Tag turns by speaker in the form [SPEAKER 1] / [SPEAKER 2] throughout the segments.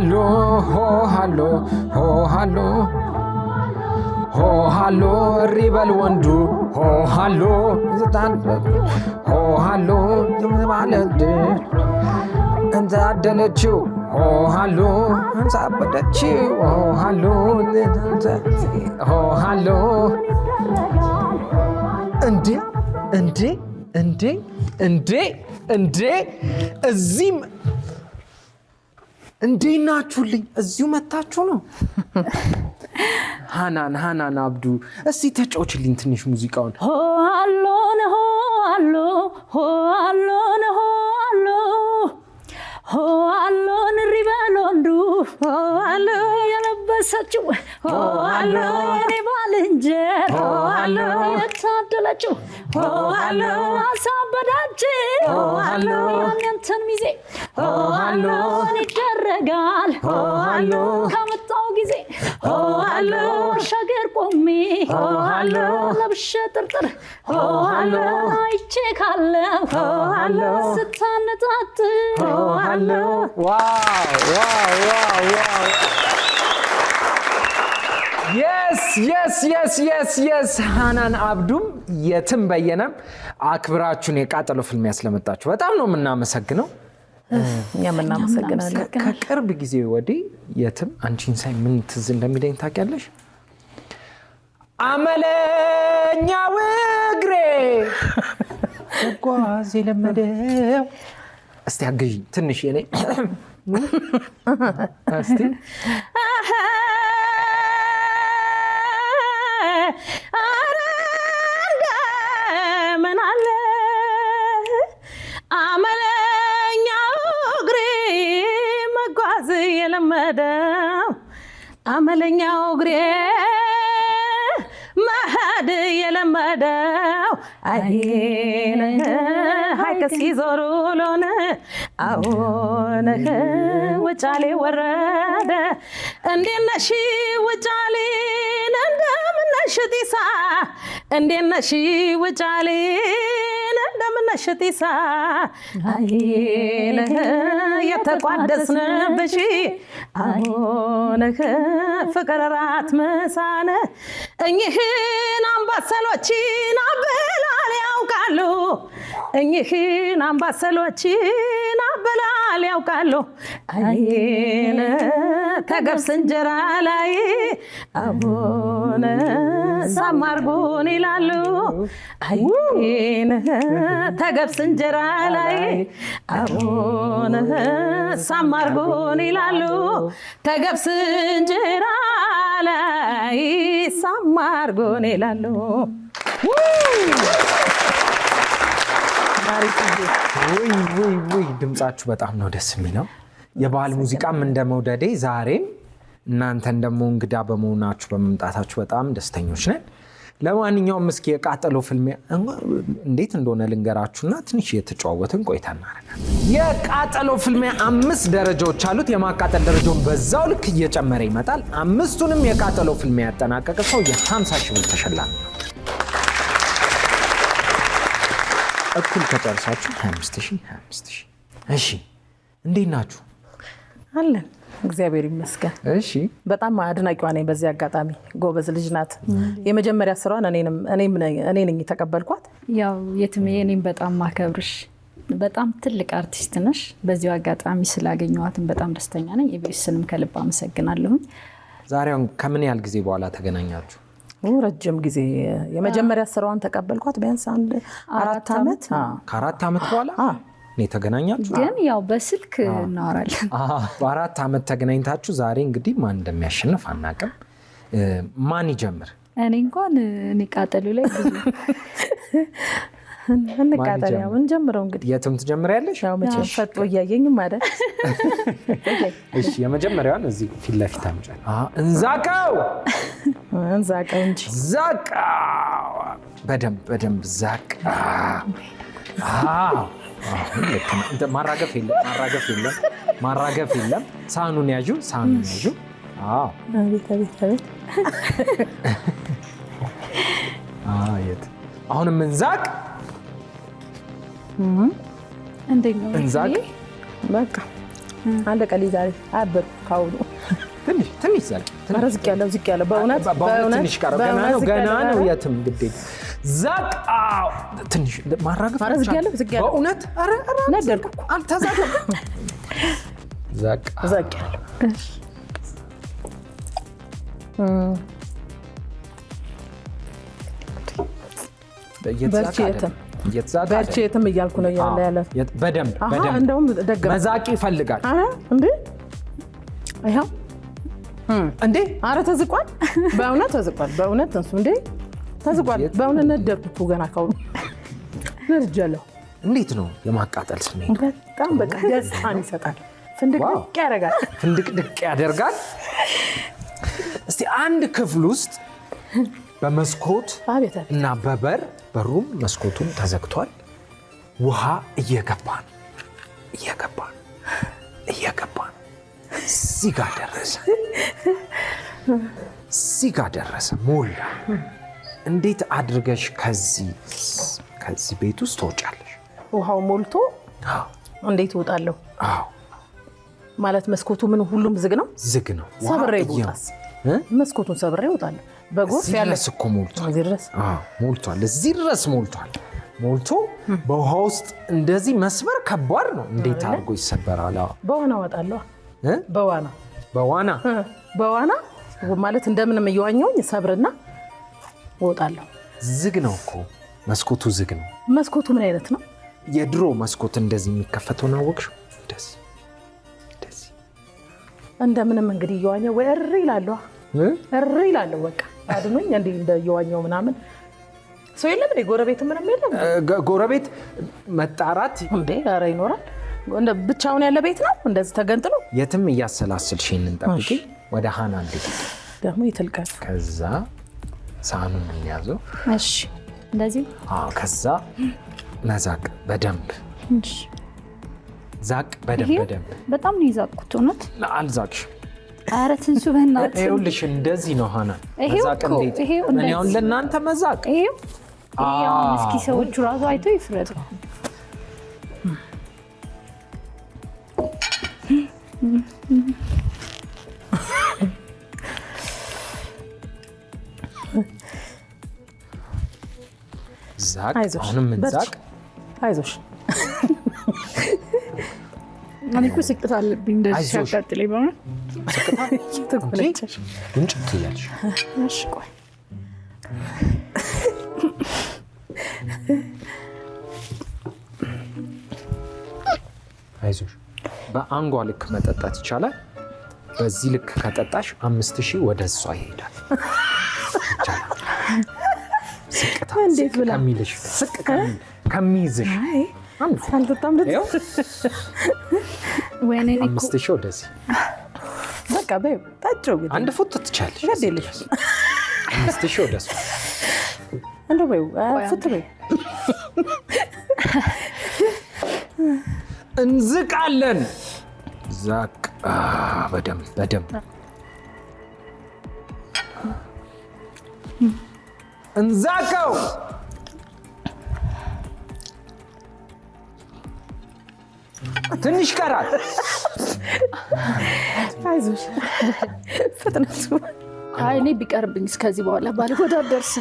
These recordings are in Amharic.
[SPEAKER 1] hallo ho hallo ho hallo ሪበል ወንዱ ho hallo ho hallo ማለት እንዛደለችው ho hallo እንዛበደችው ho hallo ho hallo እንዴ እዚህም እንዴ ናችሁልኝ እዚሁ መታችሁ ነው ሃናን አብዱ እስቲ ተጫውችልኝ ትንሽ ሙዚቃውን
[SPEAKER 2] ሆ አሎ ነው አሎ ሆ አሎ ነው አሎ ሆ አሎ ሪበሎንዱ ሆ አሎ የለበሰችው ሆ አሎ የባልንጀር ሆ አሎ የታደለችው ሆ አሎ አሳበዳችው ሆ አሎ ያንተን ሚዜ ሆ አሎ ይደረጋል ሆ አሎ ከመጣው ጊዜ ሆ አሎ ሸገር ቆሜ ሆ አሎ ለብሼ ጥርጥር ሆ አሎ አይቼ ካለ ሆ አሎ ስታነጣጥ ሆ አሎ ዋው yes ሃናን አብዱም የትም በየነም አክብራችሁን የቃጠሎ ፍልሚያ ስለመጣችሁ በጣም ነው የምናመሰግነው
[SPEAKER 3] እናመሰግናለን
[SPEAKER 1] ከቅርብ ጊዜ ወዲህ የትም አንቺን ሳይ ምን ትዝ እንደሚለኝ ታውቂያለሽ አመለኛው እግሬ ጓዝ የለመደው እስቲ አግዢኝ ትንሽ የኔ እስቲ
[SPEAKER 3] አመለኛው እግሬ መሄድ የለመደው አይነ ሀይቀስ ይዞሩ ሎነ አሁን ውጫሌ ወረደ እንዴት ነሽ ውጫሌ እንደምነሽ ጢሳ እንዴት ነሽ ውጫሌ እንደምነሽ ጢሳ አይነ የተቋደስንብሽ አሁን ፍቅር ራት መሳነ እኚህን አምባሰሎችን አበላል ያውቃሉ እኚህን አምባሰሎችን አበላል ያውቃሉ አይነ ተገብስ እንጀራ ላይ አሁን ሳማርጉን ይላሉ አይነ ተገብስ እንጀራ ላይ አሁን ሳማርጉን ይላሉ ተገብስ እንጀራ ላይ ሳማርጉን ይላሉ
[SPEAKER 1] ወይ ድምጻችሁ በጣም ነው ደስ የሚለው የባህል ሙዚቃም እንደመውደዴ ዛሬም እናንተን ደግሞ እንግዳ በመሆናችሁ በመምጣታችሁ በጣም ደስተኞች ነን ለማንኛውም እስኪ የቃጠሎ ፍልሚያ እንዴት እንደሆነ ልንገራችሁና ትንሽ የተጫወትን ቆይታ እናደርጋለን የቃጠሎ ፍልሚያ 5 ደረጃዎች አሉት የማቃጠል ደረጃውን በዛው ልክ እየጨመረ ይመጣል አምስቱንም የቃጠሎ ፍልሚያ ያጠናቀቀ ሰው የ50,000 ብር ተሸላሚ ነው እኩል ከጨርሳችሁ 25,000 እሺ እንዴት ናችሁ
[SPEAKER 3] አለን እግዚአብሔር ይመስገን
[SPEAKER 1] እሺ
[SPEAKER 3] በጣም አድናቂዋ ነኝ በዚህ አጋጣሚ ጎበዝ ልጅ ናት የመጀመሪያ ስራዋን እኔ ነኝ ተቀበልኳት
[SPEAKER 2] ያው የትም እኔም በጣም ማከብርሽ በጣም ትልቅ አርቲስት ነሽ በዚህ አጋጣሚ ስላገኘዋትን በጣም ደስተኛ ነኝ ኢቢኤስንም ከልብ አመሰግናለሁ
[SPEAKER 1] ዛሬው ከምን ያህል ጊዜ በኋላ ተገናኛችሁ
[SPEAKER 3] ረጅም ጊዜ የመጀመሪያ ስራዋን ተቀበልኳት ቢያንስ 4 አመት
[SPEAKER 1] ከ4 አመት በኋላ ነው ተገናኛችሁ
[SPEAKER 2] ግን ያው በስልክ እናወራለን
[SPEAKER 1] በ4 አመት ተገናኝታችሁ ዛሬ እንግዲህ ማን እንደሚያሸንፍ አናውቅም ማን ይጀምር
[SPEAKER 2] እኔ እንኳን ቃጠሎ ላይ ብዙ
[SPEAKER 3] እንቃጠል ያው እንጀምረው እንግዲህ
[SPEAKER 1] የትም ትጀምሪያለሽ
[SPEAKER 3] ያው መቼም ፈጥሮ እያየኝ ማለት
[SPEAKER 1] እሺ የመጀመሪያውን እዚህ ፊት ለፊት አምጫል እንዛቀው
[SPEAKER 3] እንጂ
[SPEAKER 1] ዛቃው በደንብ ዛቃ ማራገፍ የለም ሳህኑን ያዡ አየት አሁንም እንዛቅ
[SPEAKER 2] እንዴት ነው
[SPEAKER 1] እንዛቅ
[SPEAKER 3] በቃ አንድ ቀሊ ዛሬ አበር ካውኑ
[SPEAKER 1] ትንሽ ዘልቅ
[SPEAKER 3] ዝቅ ያለው በእውነት
[SPEAKER 1] ትንሽ ቀረው ገና ነው የትም ግዴታ ዛቅ ትንሽ ማራገፍ
[SPEAKER 3] ዝቅ ያለው
[SPEAKER 1] በእውነት ኧረ
[SPEAKER 3] ነደልኩ
[SPEAKER 1] አልተዛቀም ዛቅ
[SPEAKER 3] ያለው በርቼትም እያልኩ ነው ያለ
[SPEAKER 1] በደንብ
[SPEAKER 3] እንደውም ደገመ
[SPEAKER 1] መዛቅ ይፈልጋል
[SPEAKER 3] እንዴ አይው
[SPEAKER 1] እንዴ
[SPEAKER 3] አረ ተዝቋል በእውነት እንሱ እንዴ ተዝቋል በእውነት ነደርኩ ገና ካው ነርጀለው
[SPEAKER 1] እንዴት ነው የማቃጠል ስሜት
[SPEAKER 3] በጣም በቃ ደስታን ይሰጣል ፍንድቅድቅ ያደርጋል
[SPEAKER 1] እስቲ አንድ ክፍል ውስጥ በመስኮት እና በሩም መስኮቱም ተዘግቷል ውሃ እየገባ እዚህ ጋር ደረሰ ሞላ እንዴት አድርገሽ ከዚህ ቤት ውስጥ ትወጫለሽ
[SPEAKER 3] ውሃው ሞልቶ እንዴት እወጣለሁ ማለት መስኮቱ ምን ሁሉም ዝግ ነው ሰብሬ ይወጣስ መስኮቱን ሰብሬ እወጣለሁ በጎፍ ያለስ
[SPEAKER 1] እኮ ሞልቷል እዚህ ድረስ ሞልቶ በውሃ ውስጥ እንደዚህ መስበር ከባድ ነው እንዴት አድርጎ ይሰበራል
[SPEAKER 3] በዋና እወጣለሁ በዋና ማለት እንደምንም እየዋኘሁኝ ሰብርና እወጣለሁ
[SPEAKER 1] ዝግ ነው እኮ መስኮቱ ዝግ ነው
[SPEAKER 3] መስኮቱ ምን አይነት ነው
[SPEAKER 1] የድሮ መስኮት እንደዚህ የሚከፈተው ነው ወቅሽ እንደዚህ እንደምንም
[SPEAKER 3] እንግዲህ እየዋኘሁ ወይ እሪ ይላለሁ በቃ አድኖኝ እንደ እየዋኘሁ ምናምን ሰው የለም ጎረቤት ምንም የለም
[SPEAKER 1] ጎረቤት መጣራት
[SPEAKER 3] እንዴ ኧረ ይኖራል ብቻውን ያለ ቤት ነው እንደዚህ ተገንጥሎ
[SPEAKER 1] የትም እያሰላስልሽ እንጠብቂ ወደ ሃና
[SPEAKER 3] ደግሞ ይተልቀስ
[SPEAKER 1] ከዛ ሳህኑን እንያዘው
[SPEAKER 2] እሺ እንደዚህ
[SPEAKER 1] ከዛ መዛቅ በደንብ ዛቅ በደንብ
[SPEAKER 2] በጣም ነው ይዛቅኩት እውነት
[SPEAKER 1] አልዛቅሽ
[SPEAKER 2] ኧረ ትንሱ በእናትህ
[SPEAKER 1] ይኸውልሽ እንደዚህ ነው ሃና መዛቅ እንዴት እኔ አሁን ለእናንተ መዛቅ
[SPEAKER 2] ይሄው እስኪ ሰዎቹ ራሱ አይቶ ይፍረዱ
[SPEAKER 1] ዛቅ አሁንም እንዛቅ
[SPEAKER 3] አይዞሽ
[SPEAKER 2] እኔ እኮ ስቅት አለብኝ እንደዚህ ሲያቃጥለኝ በእውነት
[SPEAKER 1] ጉንጭት ትያለሽ
[SPEAKER 2] እሺ ቆይ
[SPEAKER 1] አይዞሽ በአንጓ ልክ መጠጣት ይቻላል በዚህ ልክ ከጠጣሽ 5000 ወደ እሷ ይሄዳል ስቅታ ከሚልሽ ከሚይዝሽ
[SPEAKER 3] አልጠጣም
[SPEAKER 2] ወይኔ
[SPEAKER 1] 5000 ወደዚህ
[SPEAKER 3] በቃ በይ ታጭው ግን
[SPEAKER 1] አንድ ፉት ትቻለሽ
[SPEAKER 3] ገደልሽ
[SPEAKER 1] 5000 ወደሱ
[SPEAKER 3] እንደው በይ ፉት በይ
[SPEAKER 1] እንዝቃለን ዛቅ በደንብ እንዛቀው ትንሽ ቀራል
[SPEAKER 3] አይዞሽ ፍጥነቱ
[SPEAKER 2] እኔ ቢቀርብኝ እስከዚህ በኋላ ባልወዳደርስ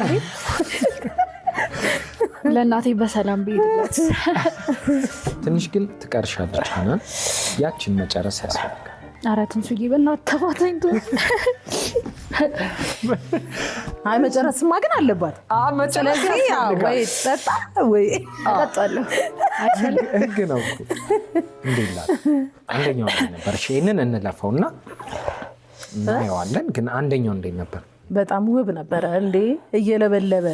[SPEAKER 2] ለእናቴ በሰላም ብሄድላት
[SPEAKER 1] ትንሽ ግን ትቀርሻለች ሃና ያችን መጨረስ ያስፈልጋል
[SPEAKER 2] ኧረ ትንሱዬ በእናትህ ተፋታኝ
[SPEAKER 3] አይ መጨረስማ ግን አለባት
[SPEAKER 1] ስለዚህ
[SPEAKER 3] ወይ ጠጣ ወይ
[SPEAKER 2] እጠጣለሁ
[SPEAKER 1] ህግ ነው እኮ እንዴላት አንደኛው ነበር ይሄንን እንለፈውና እናየዋለን ግን አንደኛው እንዴት ነበር
[SPEAKER 3] በጣም ውብ ነበር እንዴ እየለበለበ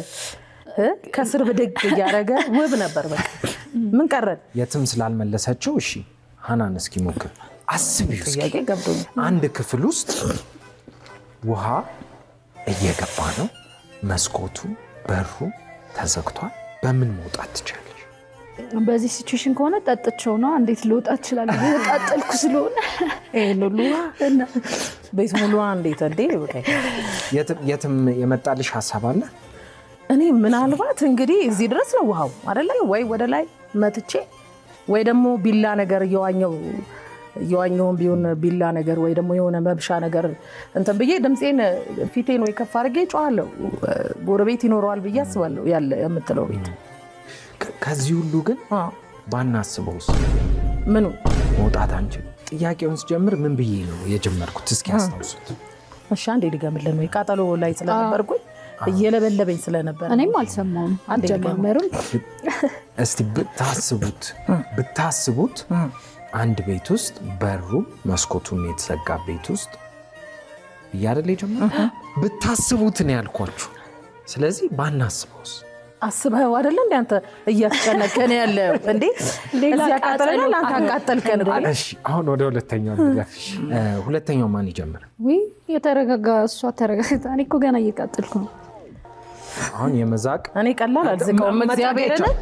[SPEAKER 3] ከስር ብድግ እያደረገ ውብ ነበር በቃ ምን ቀረን
[SPEAKER 1] የትም ስላልመለሰችው እሺ ሃናን እስኪ ሞክር አስቢው
[SPEAKER 3] ጥያቄ ገብቶኛል
[SPEAKER 1] አንድ ክፍል ውስጥ ውሃ እየገባ ነው መስኮቱ በሩ ተዘግቷል በምን መውጣት ትችላለሽ
[SPEAKER 2] በዚህ ሲቹዌሽን ከሆነ ጠጥቼው ነው እንዴት ልወጣ እችላለሁ ተቃጠልኩ ስለሆነ
[SPEAKER 3] ሁሉ ቤት ሙሉ እንዴት በቃ
[SPEAKER 1] የትም የመጣልሽ ሐሳብ አለ
[SPEAKER 3] እኔ ምናልባት እንግዲህ እዚህ ድረስ ነው ውሃው አይደለ ወይ ወደ ላይ መትቼ ወይ ደግሞ ቢላ ነገር እየዋኘው የዋኛውን ቢሆን ቢላ ነገር ወይ ደግሞ የሆነ መብሻ ነገር እንትን ብዬ ድምፄን ፊቴን ወይ ከፍ አድርጌ ጮሃለሁ። ጎረቤት ይኖረዋል ብዬ አስባለሁ ያለ የምትለው ቤት።
[SPEAKER 1] ከዚህ ሁሉ ግን ባናስበውስ
[SPEAKER 3] ምኑ
[SPEAKER 1] መውጣት አንችል? ጥያቄውን ስጀምር ምን ብዬ ነው የጀመርኩት? እስኪ አስታውሱት።
[SPEAKER 3] እሺ አንዴ ልገምልህ ነው ቃጠሎ ላይ ስለነበርኩኝ እየለበለበኝ ስለነበር
[SPEAKER 2] እኔም አልሰማውም አልጀመሩም።
[SPEAKER 1] እስቲ ብታስቡት አንድ ቤት ውስጥ በሩ መስኮቱን የተዘጋ ቤት ውስጥ እያደለ የጀመረ ብታስቡት ነው ያልኳችሁ። ስለዚህ ባናስበውስ?
[SPEAKER 3] አስበው አይደለ እንዴ አንተ እያስጨነቀን ያለው እንዴ? እዚያ ቃጠለና አንተ አቃጠልከን።
[SPEAKER 1] እሺ አሁን ወደ ሁለተኛው ልገፍሽ። ሁለተኛው ማን ይጀምር?
[SPEAKER 2] ወይ የተረጋጋ እሷ ተረጋግታ። እኔ እኮ ገና እየቃጠልኩ ነው።
[SPEAKER 1] አሁን የመዛቅ
[SPEAKER 3] እኔ ቀላል አልዝቀውም። እግዚአብሔርን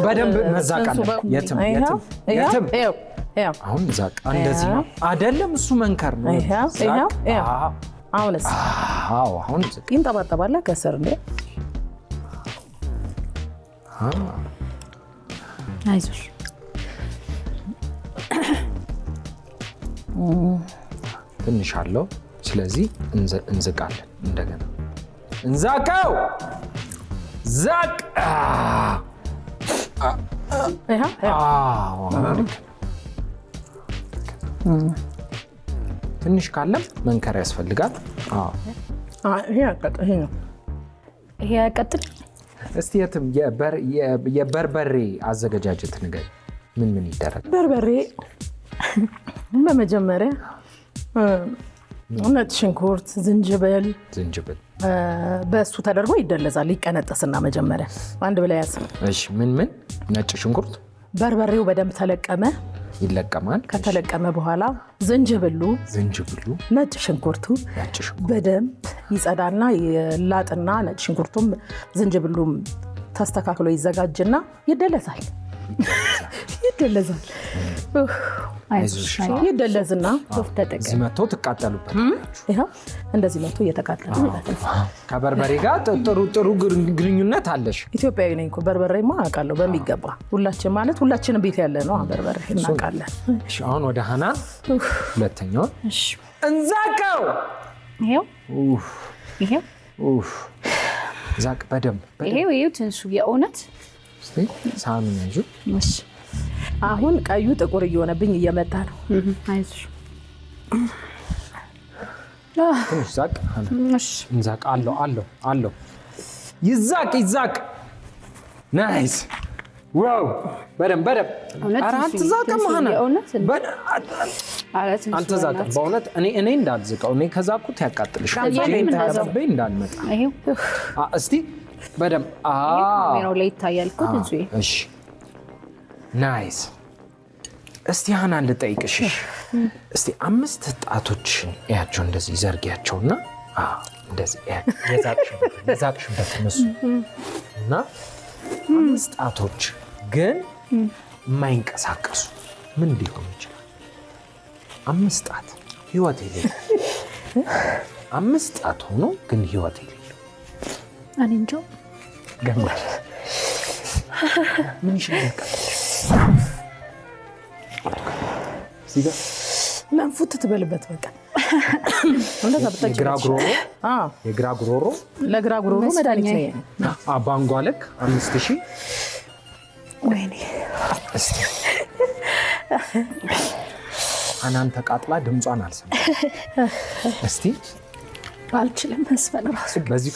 [SPEAKER 1] በደንብ መዛቅ አለ። የትም አሁን ዛቅ እንደዚህ ነው አይደለም? እሱ መንከር ነው።
[SPEAKER 3] አሁንስ
[SPEAKER 1] አሁን
[SPEAKER 3] ይንጠባጠባል ከስር እንዴ?
[SPEAKER 2] አይዞሽ
[SPEAKER 1] ትንሽ አለው። ስለዚህ እንዝቃለን። እንደገና እንዛቀው። ዛቅ ትንሽ ካለም መንከር ያስፈልጋል።
[SPEAKER 2] ይሄ ያቀጥል።
[SPEAKER 1] እስቲ የትም የበርበሬ አዘገጃጀት ነገር ምን ይደረግ?
[SPEAKER 3] በርበሬ በመጀመሪያ ነጭ ሽንኩርት፣ ዝንጅብል በእሱ ተደርጎ ይደለዛል። ይቀነጠስና መጀመሪያ አንድ ብላ ያዝ።
[SPEAKER 1] እሺ ምን ነጭ ሽንኩርት፣
[SPEAKER 3] በርበሬው በደንብ ተለቀመ፣
[SPEAKER 1] ይለቀማል።
[SPEAKER 3] ከተለቀመ በኋላ ዝንጅብሉ፣ ነጭ ሽንኩርቱ በደንብ ይጸዳና ይላጥና ነጭ ሽንኩርቱም ዝንጅብሉም ተስተካክሎ ይዘጋጅና ይደለዛል። ይደለዝና
[SPEAKER 1] እዚህ መጥቶ ትቃጠሉበት።
[SPEAKER 3] እንደዚህ መጥቶ እየተቃጠሉበት
[SPEAKER 1] ከበርበሬ ጋር ጥሩ ግንኙነት አለሽ።
[SPEAKER 3] ኢትዮጵያዊ ነኝ እኮ በርበሬማ አውቃለሁ በሚገባ። ሁላችንም ቤት ያለ ነው በርበሬ እናውቃለን።
[SPEAKER 1] አሁን ወደ ሀናን ሁለተኛው እንዛቀው። ይሄው ዛቅ በደንብ
[SPEAKER 2] ይሄው ትንሱ የእውነት
[SPEAKER 1] ሳህኑን ያዡ።
[SPEAKER 3] አሁን ቀዩ ጥቁር እየሆነብኝ እየመጣ ነው።
[SPEAKER 2] አይዞሽ
[SPEAKER 1] ትንሽ ዛቅ። እንዛቅ አለው ይዛቅ። ናይስ ዋው! በደንብ አትዛቅም። አልተዛቅም በእውነት። እኔ እንዳልዝቀው እኔ ከዛኩት ያቃጥልሻል። ታዘበኝ እንዳልመጣ እስቲ በደንብ
[SPEAKER 2] ካሜራው ላይ ይታያል እኮ ብዙ።
[SPEAKER 1] እሺ ናይስ። እስቲ ሀናን ልጠይቅሽ። እስቲ 5 ጣቶችን እያቸው፣ እንደዚህ ዘርጊያቸውና እንደዚህ የዛቅሽበት እነሱ እና 5 ጣቶች ግን የማይንቀሳቀሱ ምን ሊሆን ይችላል? 5 ጣት ህይወት የሌለው 5 ጣት ሆኖ ግን ህይወት የሌለው
[SPEAKER 2] እኔ እንጃ
[SPEAKER 1] ገማሽ ምን ይችላል? ሲጋ
[SPEAKER 3] ለንፉት ትበልበት በቃ እንደዛ ብታጭ
[SPEAKER 1] የግራ ጉሮሮ
[SPEAKER 3] ለግራ ጉሮሮ መድኃኒት ነው።
[SPEAKER 1] ባንጓለክ 5000
[SPEAKER 3] ወይኔ
[SPEAKER 1] እስቲ ሀናን ተቃጥላ ድምጿን አልሰማም። እስቲ
[SPEAKER 2] አልችልም መስፈን ራሱ
[SPEAKER 1] በዚህ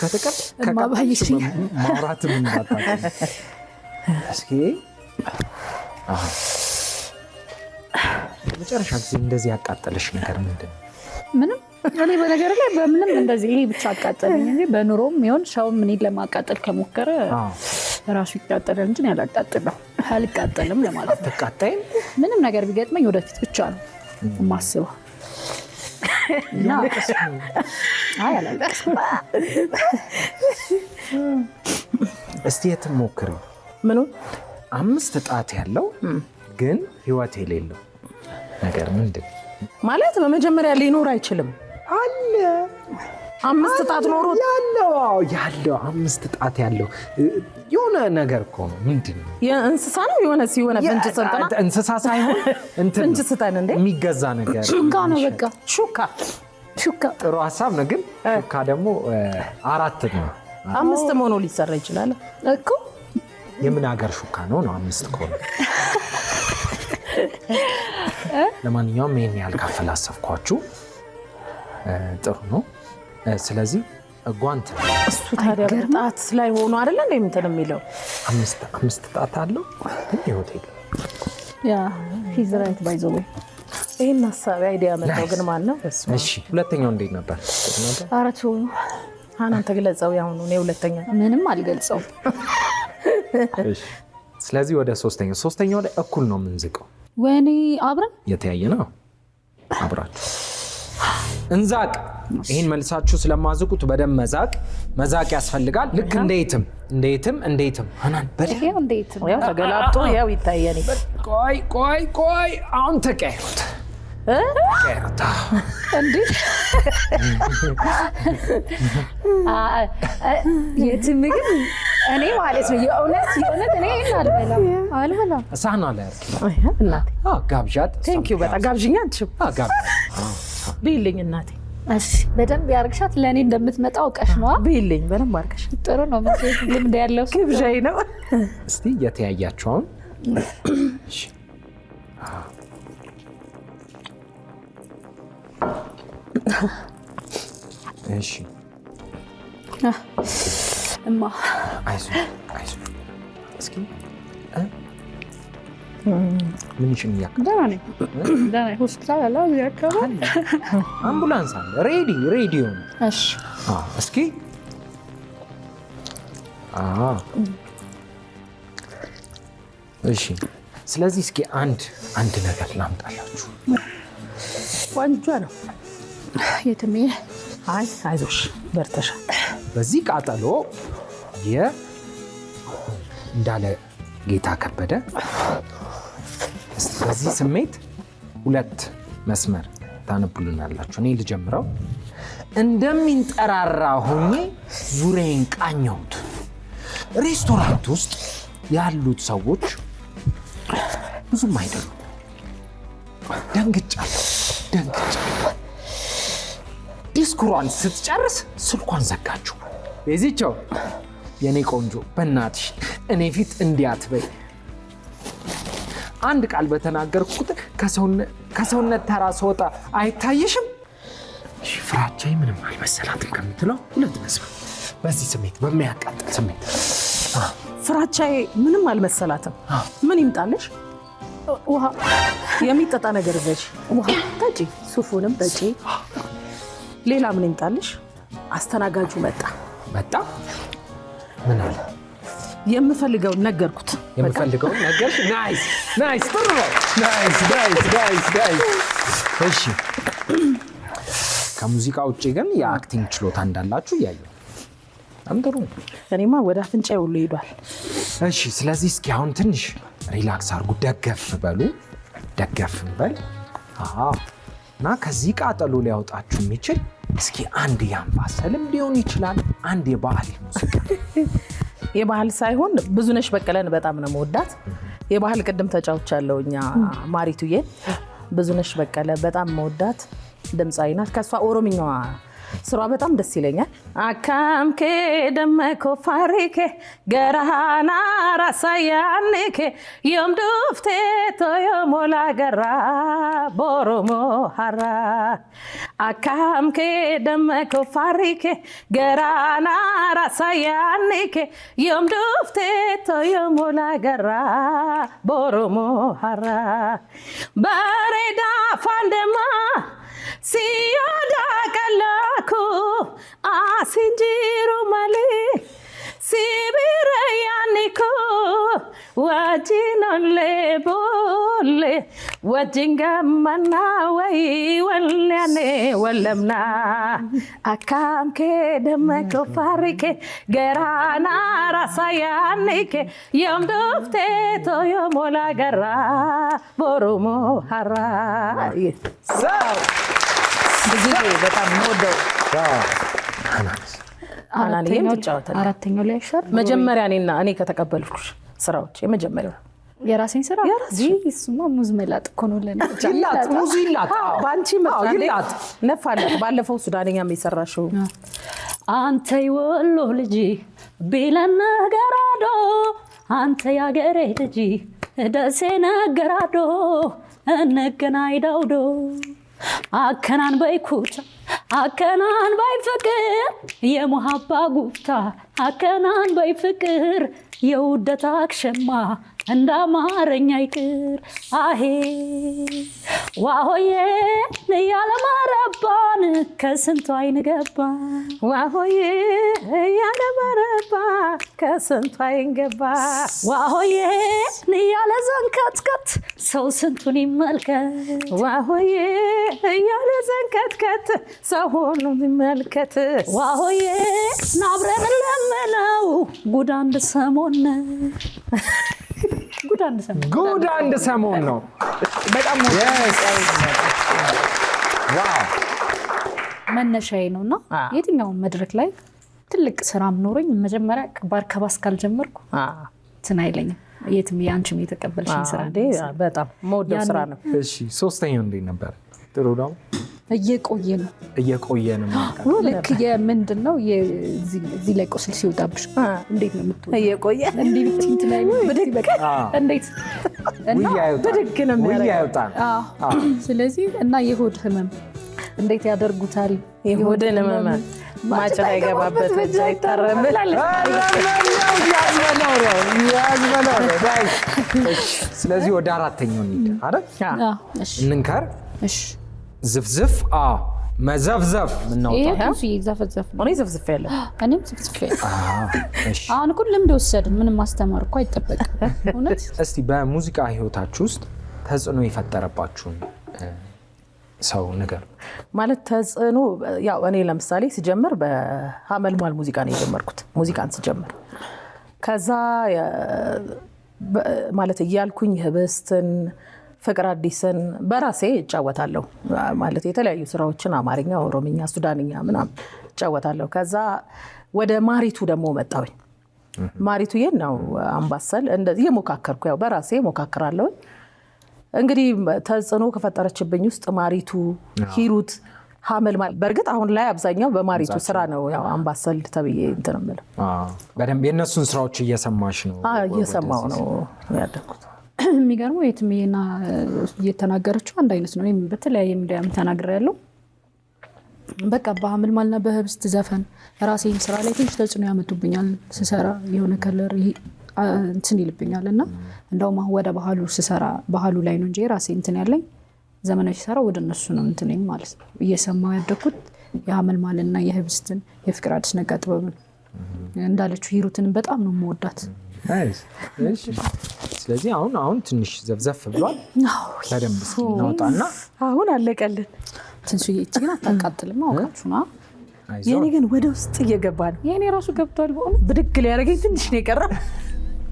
[SPEAKER 1] ማውራት ምን ማጣጣ እስኪ መጨረሻ ጊዜ እንደዚህ ያቃጠለሽ ነገር ምንድን ነው?
[SPEAKER 2] ምንም። እኔ በነገር ላይ በምንም እንደዚህ ይሄ ብቻ አቃጠለኝ እንጂ በኑሮም ይሁን ሰውም እኔን ለማቃጠል ከሞከረ ራሱ ይቃጠላል እንጂ አልቃጠልም ለማለት ነው።
[SPEAKER 1] አትቃጠይም?
[SPEAKER 2] ምንም ነገር ቢገጥመኝ ወደፊት ብቻ ነው የማስበው። አላለቅስም።
[SPEAKER 1] እስቲ የትም ሞክሪ።
[SPEAKER 3] ምኑ
[SPEAKER 1] 5 ጣት ያለው ግን ህይወት የሌለው ነገር ምንድን
[SPEAKER 3] ማለት? በመጀመሪያ ሊኖር አይችልም።
[SPEAKER 1] አለ
[SPEAKER 3] 5 ጣት ኖሮ
[SPEAKER 1] ያለው 5 ጣት ያለው የሆነ ነገር እኮ ነው። ምንድን ነው
[SPEAKER 3] የእንስሳ ነው የሆነ ፍንጭ ሰጠና
[SPEAKER 1] እንስሳ ሳይሆን እንትን
[SPEAKER 3] ፍንጭ ሰጠን እንዴ
[SPEAKER 1] የሚገዛ ነገር
[SPEAKER 2] ሹካ ነው በቃ
[SPEAKER 3] ሹካ
[SPEAKER 1] ጥሩ ሀሳብ ነው። ግን ሹካ ደግሞ 4 ነው
[SPEAKER 3] 5 ሆኖ ሊሰራ ይችላል
[SPEAKER 2] እኮ።
[SPEAKER 1] የምን ሀገር ሹካ ነው 5 ከሆነ? ለማንኛውም ይሄን ያህል ካፈላሰፍኳችሁ ጥሩ ነው። ስለዚህ ጓንት
[SPEAKER 3] እሱ ታዲያ ጣት ላይ ሆኖ አይደለ እንዴ እንትን የሚለው
[SPEAKER 1] 5 ጣት አለው ሆቴል
[SPEAKER 2] ሂዝ ራይት ባይ ዘ ዌይ።
[SPEAKER 3] ይሄን ሐሳብ አይዲያ መጣው ግን ማን ነው?
[SPEAKER 1] እሺ ሁለተኛው እንዴት ነበር?
[SPEAKER 2] አራቱ
[SPEAKER 3] አንተ ግለጸው። ያው ነው ሁለተኛ
[SPEAKER 2] ምንም አልገልጸው።
[SPEAKER 1] እሺ ስለዚህ ወደ ሶስተኛው ላይ እኩል ነው የምንዝቀው።
[SPEAKER 2] ወኔ አብረን
[SPEAKER 1] የተያየ ነው አብራችሁ እንዛቅ። ይሄን መልሳችሁ ስለማዝቁት በደም መዛቅ ያስፈልጋል። ልክ እንዴትም ሃናን
[SPEAKER 2] በደም እንዴትም
[SPEAKER 3] ያው ተገላብጦ ያው ይታየኝ።
[SPEAKER 1] ቆይ አሁን ተቀይሩት
[SPEAKER 2] እንዴ የትም ግን እኔ ማለት ነው የእውነት እኔ አልበላም
[SPEAKER 1] ሳህኗ ላይ
[SPEAKER 3] እናቴ
[SPEAKER 1] ጋብዣት።
[SPEAKER 3] ቴንክ ዩ በጣም ጋብዥኛ አንቺም ቢልኝ እናቴ።
[SPEAKER 2] እሺ በደንብ ያርግሻት። ለእኔ እንደምትመጣ አውቀሽ ነው
[SPEAKER 3] ቢልኝ በደንብ አድርገሽ።
[SPEAKER 2] ጥሩ ነው ልምድ ያለው
[SPEAKER 3] ግብዣዬ ነው።
[SPEAKER 1] እስቲ እየተያያችሁ አሁን እሺ
[SPEAKER 2] እማ
[SPEAKER 1] አይዞህ እስኪ ምን ይሽኛል?
[SPEAKER 2] ደህና ነኝ። ሆስፒታል አለ እዚህ አካባቢ
[SPEAKER 1] አምቡላንስ አለ። ሬዲዮ ነው።
[SPEAKER 2] እሺ
[SPEAKER 1] እስኪ እሺ ስለዚህ እስኪ አንድ ነገር ላምጣላችሁ።
[SPEAKER 3] ቆንጆ ነው።
[SPEAKER 2] የትሜ
[SPEAKER 3] አይዞሽ በርተሻል።
[SPEAKER 1] በዚህ ቃጠሎ እንዳለ ጌታ ከበደ በዚህ ስሜት 2 መስመር ታነቡልናላችሁ። እኔ ልጀምረው። እንደሚንጠራራ ሆኜ ዙሪያዬን ቃኘሁት። ሬስቶራንት ውስጥ ያሉት ሰዎች ብዙም አይደሉም። ደንግጫለሁ። ዲስኩሯን ስትጨርስ ስልኳን ዘጋችሁ። ቤዚቸው የኔ ቆንጆ በእናትሽ እኔ ፊት እንዲያትበይ። አንድ ቃል በተናገርኩ ቁጥር ከሰውነት ተራ ስወጣ አይታየሽም? ፍራቻዬ ምንም አልመሰላትም ከምትለው 2 መስመር በዚህ ስሜት በሚያቃጥል ስሜት
[SPEAKER 3] ፍራቻዬ ምንም አልመሰላትም። ምን ይምጣልሽ? ውሃ፣ የሚጠጣ ነገር ዘሽ ውሃ ጠጪ፣ ሱፉንም ጠጪ። ሌላ ምን ይምጣልሽ? አስተናጋጁ መጣ።
[SPEAKER 1] ምን አለ?
[SPEAKER 3] የምፈልገውን ነገርኩት።
[SPEAKER 1] የምፈልገውን ነገርሽ? ናይስ ጥሩ ነው። ናይስ። እሺ ከሙዚቃ ውጪ ግን የአክቲንግ ችሎታ እንዳላችሁ እያየሁ ጥሩ።
[SPEAKER 3] እኔማ ወደ አፍንጫዬ ሁሉ ሄዷል።
[SPEAKER 1] እሺ ስለዚህ እስኪ አሁን ትንሽ ሪላክስ አድርጉ። ደገፍ በል። እና ከዚህ ቃጠሎ ሊያወጣችሁ የሚችል እስኪ አንድ የአምባሰልም ሊሆን ይችላል፣ አንድ የባህል ሙዚቃ።
[SPEAKER 3] የባህል ሳይሆን ብዙነሽ በቀለን በጣም ነው መወዳት። የባህል ቅድም ተጫውቻለሁ እኛ ማሪቱዬ። ብዙነሽ በቀለ በጣም መወዳት ድምፃዊ ናት። ከሷ ኦሮምኛዋ ስራ በጣም ደስ ይለኛል። አካምኬ ደመኮ ፋሪኬ ገራሃና ራሳያኔኬ ዮም ዱፍቴ ቶዮ ሞላ ገራ ቦሮሞ ሀራ አካምኬ ደመኮ ፋሪኬ ገራና ራሳያኔኬ ዮም ዱፍቴ ቶዮ ሞላ ገራ ቦሮሞ ሀራ በሬዳ ፋንደማ siyoda kalaku asinjiru male sibire yaniko wajinole bole wajinga mana wai walane walamna akamke demako farike gerana rasayanike yom dufte toyo mola gara boromo hara
[SPEAKER 1] ሰው
[SPEAKER 3] ብዙ በጣም ሞደው አናንዬም ትጫወታለህ።
[SPEAKER 2] አራተኛው ላይ አይሻል
[SPEAKER 3] መጀመሪያ እኔ ከተቀበልኩሽ ስራዎች የመጀመሪያው
[SPEAKER 2] የራሴን ስራ እሱማ ሙዝ መላጥ እኮ ነው ለኔ።
[SPEAKER 1] ይላጥ ሙዝ ይላጥ
[SPEAKER 3] በአንቺ ይላጥ ነፋለት። ባለፈው ሱዳንኛም የሰራሽው
[SPEAKER 2] አንተ ይወሎ ልጅ ቢለን ገራዶ አንተ ያገሬ ልጅ ደሴ ነገራዶ እንገናኝ ዳውዶ አከናን በይኩቻ አከናን በይፍቅር የሙሃባ ጉፍታ አከናን በይፍቅር የውደታ አክሸማ እንዳማረኛ ይቅር አሄ ዋሆዬ ያለማረባን ከስንቱ አይን ገባ
[SPEAKER 3] ዋሆዬ ያለማረባ ከስንቱ አይን ገባ
[SPEAKER 2] ዋሆዬ ያለ ዘንከትከት ሰው ስንቱን ይመልከት
[SPEAKER 3] ዋሆዬ ያለ ዘንከትከት ሰው ሁሉን ይመልከት
[SPEAKER 2] ዋሆዬ ናብረን ለመነው ጉድ አንድ ሰሞን
[SPEAKER 1] ጉድ አንድ ሰሞን ነው።
[SPEAKER 3] በጣም
[SPEAKER 1] ዋው
[SPEAKER 2] መነሻዬ ነውና የትኛው መድረክ ላይ ትልቅ ስራም ኖረኝ መጀመሪያ ባርከባስ ካልጀመርኩ እንትን አይለኝም። የትም ያንቺም የተቀበልሽኝ ስራ
[SPEAKER 3] በጣም መወደው ስራ ነው።
[SPEAKER 1] እሺ ሶስተኛው እንዴት ነበር? ጥሩ ነው።
[SPEAKER 2] እየቆየ ነው ልክ የምንድን ነው እዚህ ላይ ቁስል ሲወጣብሽ እንዴት ነው የምትሆነው?
[SPEAKER 3] እየቆየ
[SPEAKER 2] እንዲህ ብትንት ላይ ብድግ በቃ እንዴት
[SPEAKER 3] ብድግ ነው
[SPEAKER 1] የሚያወጣው።
[SPEAKER 2] ስለዚህ እና የሆድ ህመም እንዴት ያደርጉታል?
[SPEAKER 3] የሆድን ህመም ማጭ ላይ ገባበት ብቻ አይታረም።
[SPEAKER 1] ስለዚህ ወደ አራተኛው እንሂድ አይደል? እንንከር።
[SPEAKER 2] እሺ
[SPEAKER 1] ዝፍዝፍ መዘፍዘፍ
[SPEAKER 3] እኔ ዘፍዝፍ ያለሁ
[SPEAKER 2] እኔም ዘፍዝፍ አሁን እኮ ልምድ ወሰድን። ምንም ማስተማር እኮ አይጠበቅም። እውነት
[SPEAKER 1] እስቲ በሙዚቃ ህይወታችሁ ውስጥ ተጽዕኖ የፈጠረባችሁን ሰው ነገር
[SPEAKER 3] ማለት ተጽዕኖ ያው እኔ ለምሳሌ ሲጀምር በሐመልማል ሙዚቃ ነው የጀመርኩት። ሙዚቃን ሲጀምር ከዛ ማለት እያልኩኝ ህብስትን ፍቅር አዲስን በራሴ እጫወታለሁ። ማለት የተለያዩ ስራዎችን አማርኛ፣ ኦሮምኛ፣ ሱዳንኛ ምናምን እጫወታለሁ። ከዛ ወደ ማሪቱ ደግሞ መጣሁኝ። ማሪቱ ነው አምባሰል እንደዚህ የሞካከርኩ ያው በራሴ ሞካከራለሁ። እንግዲህ ተጽዕኖ ከፈጠረችብኝ ውስጥ ማሪቱ፣ ሂሩት፣ ሐመልማል በእርግጥ አሁን ላይ አብዛኛው በማሪቱ ስራ ነው ያው አምባሰል ተብዬ እንትን እምለው።
[SPEAKER 1] በደንብ የነሱን ስራዎች እየሰማሽ ነው?
[SPEAKER 3] እየሰማው ነው ያደኩት።
[SPEAKER 2] የሚገርመው የትምዬና እየተናገረችው አንድ አይነት ነው። እኔም በተለያየ ሚዲያም ተናግሬያለሁ። በቃ በሐመልማልና በህብስት ዘፈን ራሴን ስራ ላይ ትንሽ ተጽዕኖ ያመጡብኛል። ስሰራ የሆነ ከለር እንትን ይልብኛል እና እንደውም ወደ ባህሉ ስሰራ ባህሉ ላይ ነው እንጂ ራሴ እንትን ያለኝ ዘመናዊ ስሰራ ወደ እነሱ ነው እንትን ማለት ነው። እየሰማው ያደኩት የሐመልማልና የህብስትን የፍቅር አዲስ ነጋ ጥበብን እንዳለችው ሂሩትን በጣም ነው የምወዳት።
[SPEAKER 1] ስለዚህ አሁን ትንሽ ዘፍዘፍ ብሏል። በደንብ እስኪ እናውጣና
[SPEAKER 3] አሁን አለቀልን።
[SPEAKER 2] ትንሽዬ ግን አታቃጥልም አውቃችሁና
[SPEAKER 3] የኔ ግን ወደ ውስጥ እየገባ ነው።
[SPEAKER 2] የኔ ራሱ ገብቷል። በእውነት
[SPEAKER 3] ብድግ ሊያደርገኝ ትንሽ ነው የቀረው።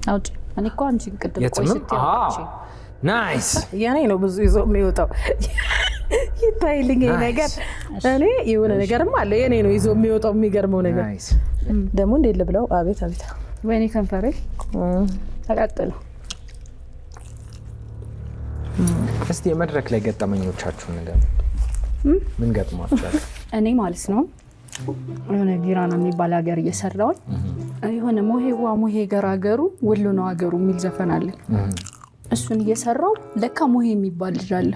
[SPEAKER 2] አውጪ እኔ እኮ አንቺን ቅድም ቆይ ስትያውጪ
[SPEAKER 1] ናይስ
[SPEAKER 3] የኔ ነው ብዙ ይዞ የሚወጣው ይታይልኝ ይሄ ነገር። እኔ የሆነ ነገርም አለ የኔ ነው ይዞ የሚወጣው። የሚገርመው ነገር ደግሞ እንዴት ልብለው? አቤት አቤት
[SPEAKER 2] ወይኔ ከንፈሬ ተቃጠለ።
[SPEAKER 1] እስቲ የመድረክ ላይ ገጠመኞቻችሁን ነገር ምን ገጥሟችኋል?
[SPEAKER 2] እኔ ማለት ነው የሆነ ጊራና የሚባል ሀገር እየሰራው የሆነ ሙሄ ገራገሩ ወሎ ነው ሀገሩ የሚል ዘፈን አለ። እሱን እየሰራው ለካ ሙሄ የሚባል ልጅ አለ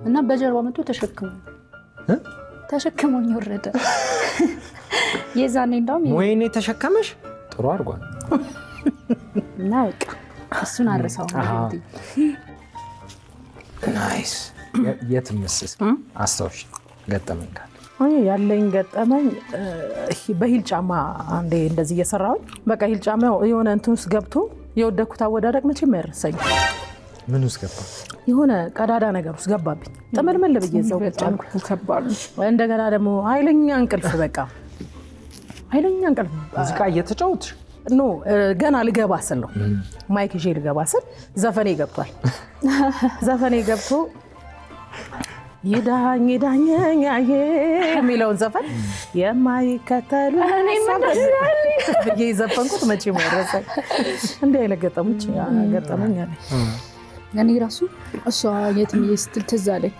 [SPEAKER 2] እና በጀርባ መጥቶ ተሸክሞኝ ወረደ። የዛኔ እንደውም
[SPEAKER 1] ሙሄኔ ተሸከመሽ ጥሩ አድርጓል
[SPEAKER 2] እና በቃ እሱን አረሳው።
[SPEAKER 1] ናይስ የትምስስ አስታውሽ ገጠመኝ ካለ?
[SPEAKER 3] ያለኝ ገጠመኝ በሂል ጫማ አንዴ እንደዚህ እየሰራሁኝ በቃ ሂል ጫማ የሆነ እንትን ውስጥ ገብቶ የወደኩት አወዳደቅ መቼም አይረሳኝ።
[SPEAKER 1] ምን ውስጥ ገባ?
[SPEAKER 3] የሆነ ቀዳዳ ነገር ውስጥ ገባብኝ። ጥምልምል ብዬ እዛው ጫንኩ። እንደገና ደግሞ ኃይለኛ እንቅልፍ በቃ ኃይለኛ እንቅልፍ
[SPEAKER 1] ሙዚቃ እየተጫወትሽ
[SPEAKER 3] ኖ ገና ልገባ ስል ነው ማይክ ይዤ ልገባ ስል ዘፈኔ ገብቷል። ዘፈኔ ገብቶ ይዳኝ ይዳኘኛዬ የሚለውን ዘፈን የማይከተሉ ብዬ ዘፈንኩት። መቼ ማይረሳኝ እንዲህ አይነት ገጠመኝ አለኝ።
[SPEAKER 2] እኔ ራሱ እሷ የትም ስትል ትዝ አለኝ።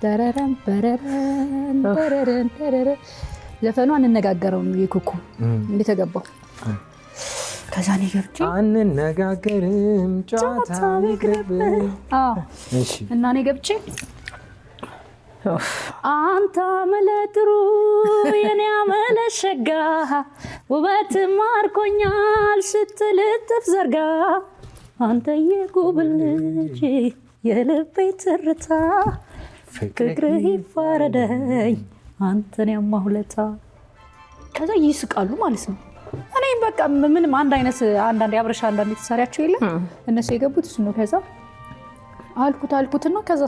[SPEAKER 2] ተረረም በረረን ተረረን ተረረ ዘፈኗ እንነጋገረው ነው የኩኩ እንዴት ተገባው። ከዛ እኔ ገብቼ
[SPEAKER 1] አንነጋገርም ጨዋታ ይቅርብኝ
[SPEAKER 2] እና እኔ ገብቼ አንተ መለጥሩ የኔ አመለሸጋ ውበት ማርኮኛል ስትልጥፍ ዘርጋ አንተ የጉብል ልጅ የልቤ ትርታ ፍቅር ይፋረደኝ አንተን ያማሁለታ። ከዛ ይስቃሉ ማለት ነው። እኔም በቃ ምንም አንዳንድ ያብረሻ አንዳንድ የተሰሪያቸው የለም እነሱ የገቡት እሱ ነው። ከዛ አልኩትና ከዛ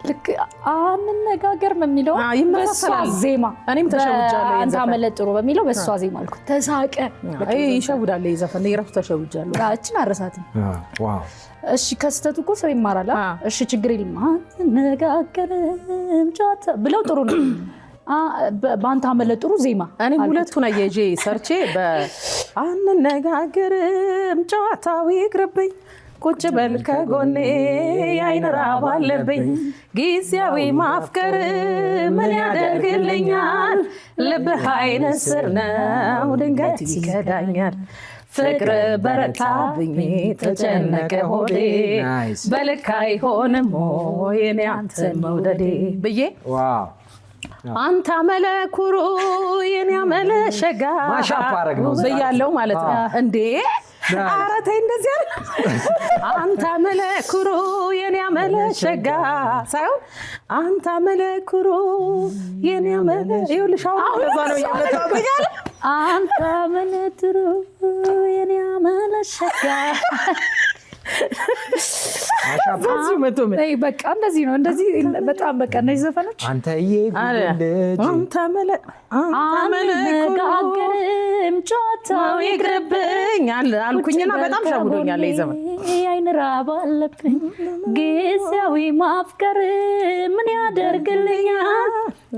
[SPEAKER 2] ልክ አንነጋገር በሚለው በሷ ዜማ
[SPEAKER 3] እኔም ተሸውጃለሁ።
[SPEAKER 2] አንተ አመለጥሩ በሚለው በሷ ዜማ አልኩት። ተሳቀ።
[SPEAKER 3] ይሸውዳል ይዘፈን የራሱ ተሸውጃለሁ።
[SPEAKER 2] እችን አረሳትም። እሺ ከስተቱ እኮ ሰው ይማራል። እሺ ችግር የለም አንነጋገርም ጨዋታ ብለው ጥሩ ነው። በአንተ አመለጥሩ ዜማ
[SPEAKER 3] እኔ ሁለቱን አየጄ ሰርቼ በአንነጋገርም ጨዋታው ይቅርብኝ ቁጭ በል ከጎኔ የዓይን ራብ አለብኝ ጊዜያዊ ማፍቀር ምን ያደርግልኛል ልብህ ዓይን ስር ነው ድንገት ይከዳኛል ፍቅር በረታብኝ ተጨነቀ ሆዴ በልክ አይሆንም ሆይ እኔ አንተን መውደዴ ብዬ አንተ አመለኩሩ የኔ አመለሸጋ ብያለሁ ማለት ነው እንዴ ኧረ ተይ እንደዚህ አለ አንተ አመለኩሩ የኔ አመለሸጋ ሳይሆን አንተ አመለኩሩ የኔ ይኸውልሽ አሁን ለዛ ነው ያመጣው
[SPEAKER 2] አንተ አመለኩሩ የኔ አመለሸጋ በቃ እንደዚህ ነው። እንደዚህ በጣም በቃ እነዚህ ዘፈኖች
[SPEAKER 1] አንተ
[SPEAKER 2] አንነጋገርም ጨዋታው ይቅርብኝ
[SPEAKER 3] አልኩኝና በጣም ሸውዶኛል። ዘመን
[SPEAKER 2] የዓይን ራብ አለብኝ ጊዜያዊ ማፍቀር ምን ያደርግልኛል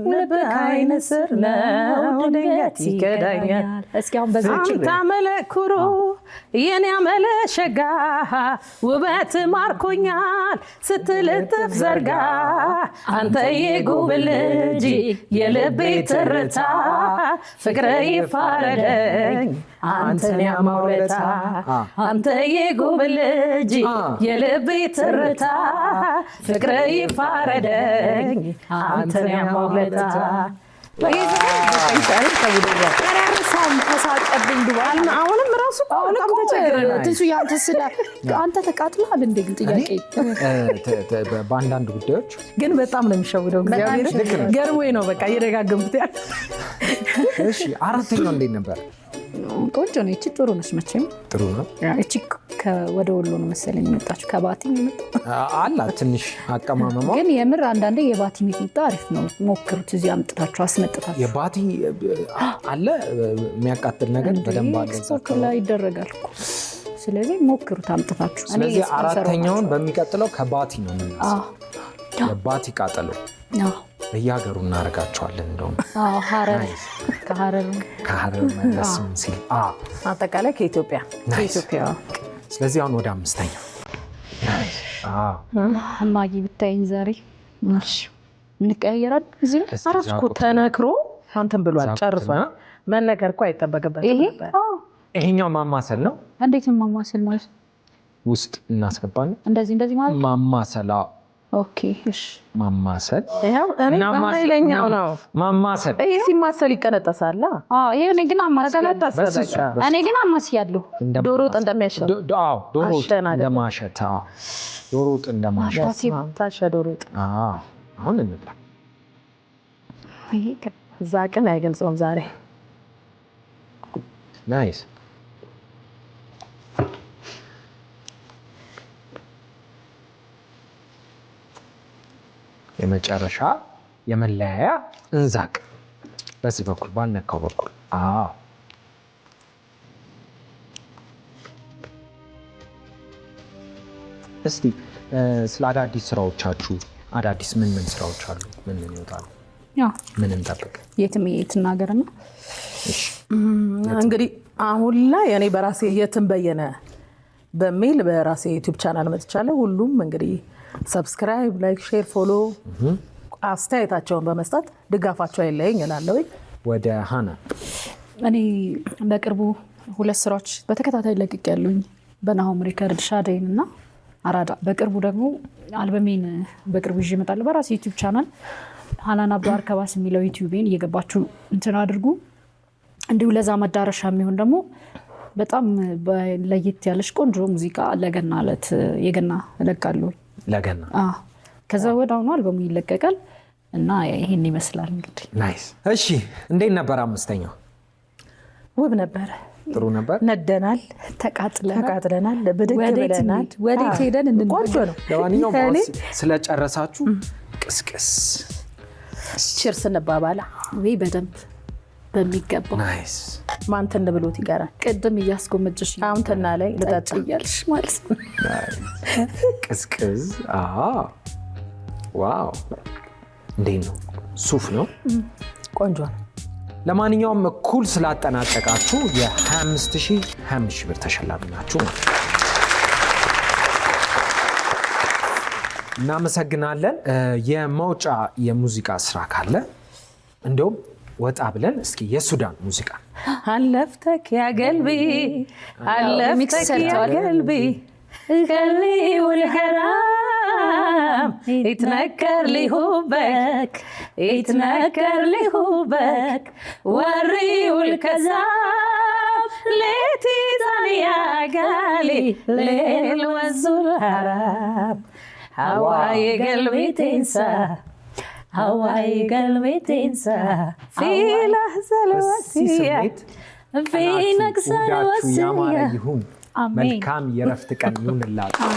[SPEAKER 2] ልብህ ዓይን ስር ነው ድንገት ይከዳኛል። እስኪ አሁን በዚህ
[SPEAKER 3] አንተ አመለኩሩ የኔ አመለሸጋ ውበት ማርኮኛል ስትልጥፍ ዘርጋ አንተ የጉብል ልጅ የልቤ ትርታ ፍቅር ይፋረደኝ አንተን ያማውለታ አንተ የጉብል ልጅ የልቤ ትርታ ፍቅር ይፋረደኝ አንተን ያማውለታ ተሳቀብኝ ድዋል አሁንም ራሱ በጣም ተቸግረናል። አንተ ተቃጥለሃል እንደ ግን ጥያቄ
[SPEAKER 1] በአንዳንድ ጉዳዮች
[SPEAKER 3] ግን በጣም ነው የሚሸውደው። እግዚአብሔር ገርሞኝ ነው በቃ እየደጋገምኩት ያለ።
[SPEAKER 1] እሺ አራተኛው እንዴት ነበር?
[SPEAKER 2] ቆንጆ ነው። እቺ ጥሩ ነች መቼም
[SPEAKER 1] ጥሩ ነው።
[SPEAKER 2] እቺ ወደ ወሎ ነው መሰለኝ የመጣችው ከባቲ
[SPEAKER 1] አላት ትንሽ አቀማመማ
[SPEAKER 2] ግን የምር አንዳንዴ የባቲ ሚጥሚጣ አሪፍ ነው። ሞክሩት እዚህ አምጥታችሁ አስመጥታችሁ።
[SPEAKER 1] የባቲ አለ የሚያቃጥል ነገር በደንብ አለ
[SPEAKER 2] ስፖርት ላይ ይደረጋል እኮ ስለዚህ ሞክሩት አምጥታችሁ።
[SPEAKER 1] ስለዚህ አራተኛውን በሚቀጥለው ከባቲ ነው የምንነሳው። የባቲ ቃጠሎ በየሀገሩ እናደርጋቸዋለን። እንደውም ከሀረር መለስ ሲል
[SPEAKER 3] አጠቃላይ ከኢትዮጵያ።
[SPEAKER 1] ስለዚህ አሁን ወደ አምስተኛው
[SPEAKER 2] እማዬ ብታይኝ ዛሬ እንቀያየራለን። እዚህ
[SPEAKER 3] አራት እኮ ተነክሮ አንተን ብሏል ጨርሶ መነገር እኮ አይጠበቅበትም።
[SPEAKER 1] ይሄኛው ማማሰል ነው።
[SPEAKER 2] እንዴት ማማሰል ማለት?
[SPEAKER 1] ውስጥ እናስገባለን
[SPEAKER 2] እንደዚህ ማለት
[SPEAKER 1] ማማሰል።
[SPEAKER 2] ኦኬ እሺ
[SPEAKER 3] ማማሰል ይሄው እኔ በኃይለኛው ነው ማማሰል። ይሄ ሲማሰል ይቀነጠሳል።
[SPEAKER 2] ይሄ እኔ ግን አማስያለሁ። ዶሮ ወጥ እንደሚያሸው
[SPEAKER 1] ዶሮ ወጥ እንደማሸት ዶሮ ወጥ እንደማሸት
[SPEAKER 3] ታሸ ዶሮ ወጥ
[SPEAKER 1] አሁን እንብላ።
[SPEAKER 3] ይሄ እዛ ቀን አይገልጸውም ዛሬ
[SPEAKER 1] ናይስ። የመጨረሻ የመለያያ እንዛቅ በዚህ በኩል ባልነካው በኩል እስቲ ስለ አዳዲስ ስራዎቻችሁ አዳዲስ ምን ስራዎች አሉ? ምን ይወጣሉ?
[SPEAKER 2] ያው
[SPEAKER 1] ምን እንጠብቅ?
[SPEAKER 2] የትም ትናገርና
[SPEAKER 3] እንግዲህ አሁን ላይ እኔ በራሴ የትም በየነ በሚል በራሴ ዩቲዩብ ቻናል መጥቻለሁ። ሁሉም እንግዲህ ሰብስክራይብ፣ ላይክ፣ ሼር፣ ፎሎ አስተያየታቸውን በመስጠት ድጋፋቸው አይለየኝ እላለሁ።
[SPEAKER 1] ወደ ሃና
[SPEAKER 2] እኔ በቅርቡ 2 ስራዎች በተከታታይ ለቅቅ ያሉኝ በናሆም ሪከርድ ሻደይን እና አራዳ። በቅርቡ ደግሞ አልበሜን በቅርቡ ይዤ እመጣለሁ በራሴ ዩቲዩብ ቻናል ሃናን አብዱ አርከባስ የሚለው ዩቲዩቤን እየገባችሁ እንትን አድርጉ። እንዲሁ ለዛ መዳረሻ የሚሆን ደግሞ በጣም ለየት ያለች ቆንጆ ሙዚቃ ለገና ዕለት የገና እለቃለሁ።
[SPEAKER 1] ለገና
[SPEAKER 2] ከዛ ወዲያውኑ አልበሙ ይለቀቃል እና ይሄን ይመስላል እንግዲህ።
[SPEAKER 1] ናይስ። እሺ እንዴት ነበር 5ኛው?
[SPEAKER 3] ውብ ነበር።
[SPEAKER 1] ጥሩ ነበር።
[SPEAKER 3] ነደናል፣ ተቃጥለናል፣ ብድግ ብለናል።
[SPEAKER 2] ወዴት ሄደን
[SPEAKER 3] ቆንጆ ነው።
[SPEAKER 1] ለማንኛውም ስለጨረሳችሁ ቅስቅስ
[SPEAKER 3] ቺርስ እንባባላ
[SPEAKER 2] ወይ በደንብ በሚገባ።
[SPEAKER 1] ናይስ።
[SPEAKER 3] ማን ትን ብሎት ይቀራል?
[SPEAKER 2] ቅድም እያስጎመጀሽ
[SPEAKER 3] አሁን ትና ላይ ልጠጣ
[SPEAKER 2] እያልሽ ማለት ነው።
[SPEAKER 1] ቅስቅስ። ዋው እንዴት ነው? ሱፍ ነው።
[SPEAKER 3] ቆንጆ ነው።
[SPEAKER 1] ለማንኛውም እኩል ስላጠናቀቃችሁ የ25,000 ብር ተሸላሚ ናችሁ። እናመሰግናለን። የመውጫ የሙዚቃ ስራ ካለ እንደውም ወጣ ብለን እስኪ የሱዳን ሙዚቃ
[SPEAKER 3] አለፍተክ ያ ቀልቢ አለፍተክ ያ ቀልቢ ቀልቢ والغرام يتنكر لي هوبك يتنكر لي هوبك وري والكذاب ليتي يا قالي ليل والزلهراب هواي قلبي تنسى هواي قلبي تنسى في لحظة الوسيع في نكسة الوسيع
[SPEAKER 1] መልካም የረፍት ቀን ይሁንላችሁ።